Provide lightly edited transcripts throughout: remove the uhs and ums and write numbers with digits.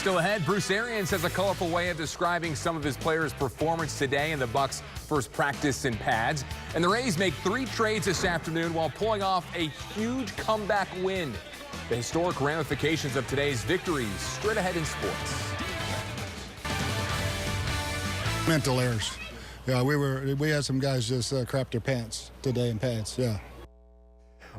Still ahead, Bruce Arians has a colorful way of describing some of his players' performance today in the Bucs' first practice in pads. And the Rays make 3 trades this afternoon while pulling off a huge comeback win. The historic ramifications of today's victories straight ahead in sports. Mental errors. Yeah, we had some guys just crap their pants today in pads. Yeah.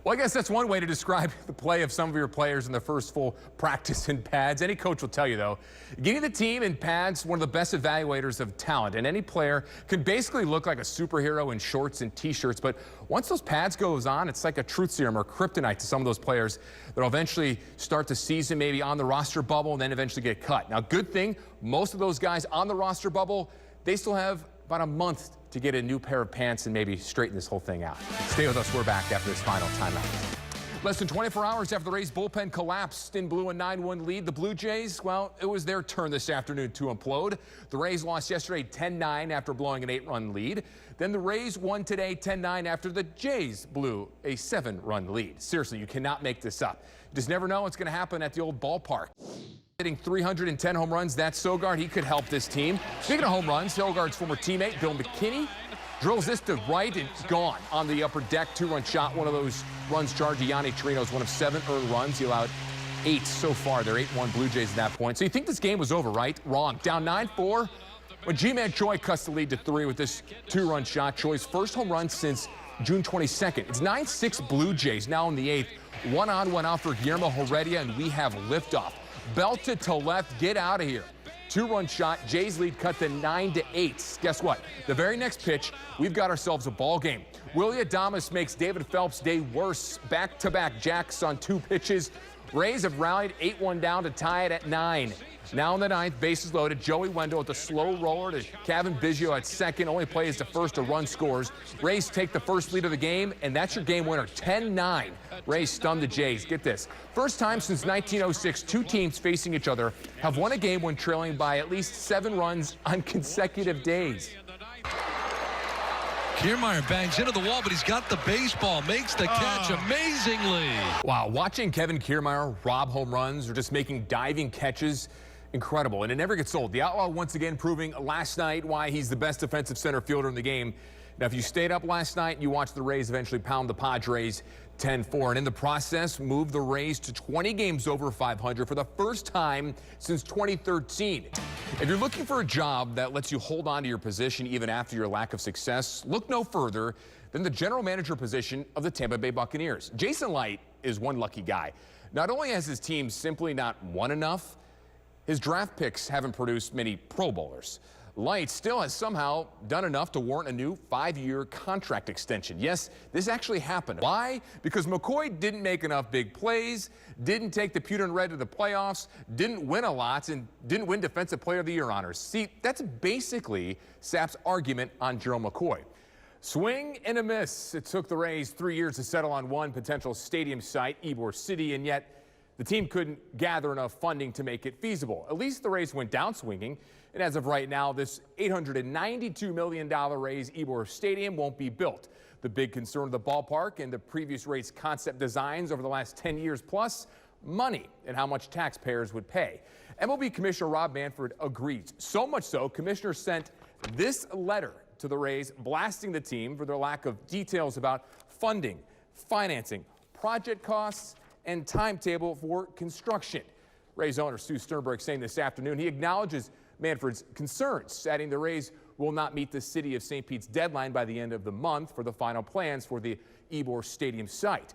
Well, I guess that's one way to describe the play of some of your players in the first full practice in pads. Any coach will tell you, though, getting the team in pads, one of the best evaluators of talent. And any player can basically look like a superhero in shorts and T-shirts. But once those pads goes on, it's like a truth serum or kryptonite to some of those players that will eventually start the season maybe on the roster bubble and then eventually get cut. Now, good thing, most of those guys on the roster bubble, they still have about a month to get a new pair of pants and maybe straighten this whole thing out. Stay with us. We're back after this final timeout. Less than 24 hours after the Rays bullpen collapsed and blew a 9-1 lead, the Blue Jays, well, it was their turn this afternoon to implode. The Rays lost yesterday 10-9 after blowing an 8-run lead. Then the Rays won today 10-9 after the Jays blew a 7-run lead. Seriously, you cannot make this up. You just never know what's going to happen at the old ballpark. Hitting 310 home runs, that's Sogard. He could help this team. Speaking of home runs, Sogard's former teammate Bill McKinney drills this to right and gone on the upper deck. 2-run shot. One of those runs charged to Yanni Torino's one of 7 earned runs. He allowed 8 so far. They're 8-1 Blue Jays at that point. So you think this game was over, right? Wrong. Down 9-4 when G-Man Choi cuts the lead to 3 with this 2-run shot. Choi's first home run since June 22nd. It's 9-6 Blue Jays now in the 8th. 1 on, 1 out for Guillermo Heredia, and we have liftoff. Belted to left, get out of here. 2-run shot, Jays lead cut to 9-8. Guess what? The very next pitch, we've got ourselves a ball game. Willie Adames makes David Phelps' day worse. Back-to-back jacks on 2 pitches. Rays have rallied 8-1 down to tie it at 9. Now in the 9th, bases loaded. Joey Wendell with the slow roller to Kevin Biggio at second. Only plays the first, a run scores. Rays take the first lead of the game, and that's your game winner, 10-9. Rays stun the Jays. Get this. First time since 1906, 2 teams facing each other have won a game when trailing by at least 7 runs on consecutive days. Kiermaier bangs into the wall, but he's got the baseball, makes the catch amazingly. Wow, watching Kevin Kiermaier rob home runs or just making diving catches, incredible, and it never gets old. The Outlaw once again proving last night why he's the best defensive center fielder in the game. Now, if you stayed up last night, you watched the Rays eventually pound the Padres 10-4, and in the process, move the Rays to 20 games over 500 for the first time since 2013. If you're looking for a job that lets you hold on to your position even after your lack of success, look no further than the general manager position of the Tampa Bay Buccaneers. Jason Light is one lucky guy. Not only has his team simply not won enough, his draft picks haven't produced many Pro Bowlers. Light still has somehow done enough to warrant a new 5-year contract extension. Yes, this actually happened. Why? Because McCoy didn't make enough big plays, didn't take the Pewter and Red to the playoffs, didn't win a lot, and didn't win Defensive Player of the Year honors. See, that's basically Sapp's argument on Gerald McCoy. Swing and a miss. It took the Rays 3 years to settle on one potential stadium site, Ybor City, and yet the team couldn't gather enough funding to make it feasible. At least the Rays went down swinging. And as of right now, this $892 million Rays Ybor Stadium won't be built. The big concern of the ballpark and the previous Rays concept designs over the last 10 years plus, money and how much taxpayers would pay. MLB Commissioner Rob Manfred agrees. So much so, Commissioner sent this letter to the Rays blasting the team for their lack of details about funding, financing, project costs, and timetable for construction. Rays owner Stu Sternberg saying this afternoon he acknowledges Manfred's concerns, adding the Rays will not meet the city of St. Pete's deadline by the end of the month for the final plans for the Ybor Stadium site.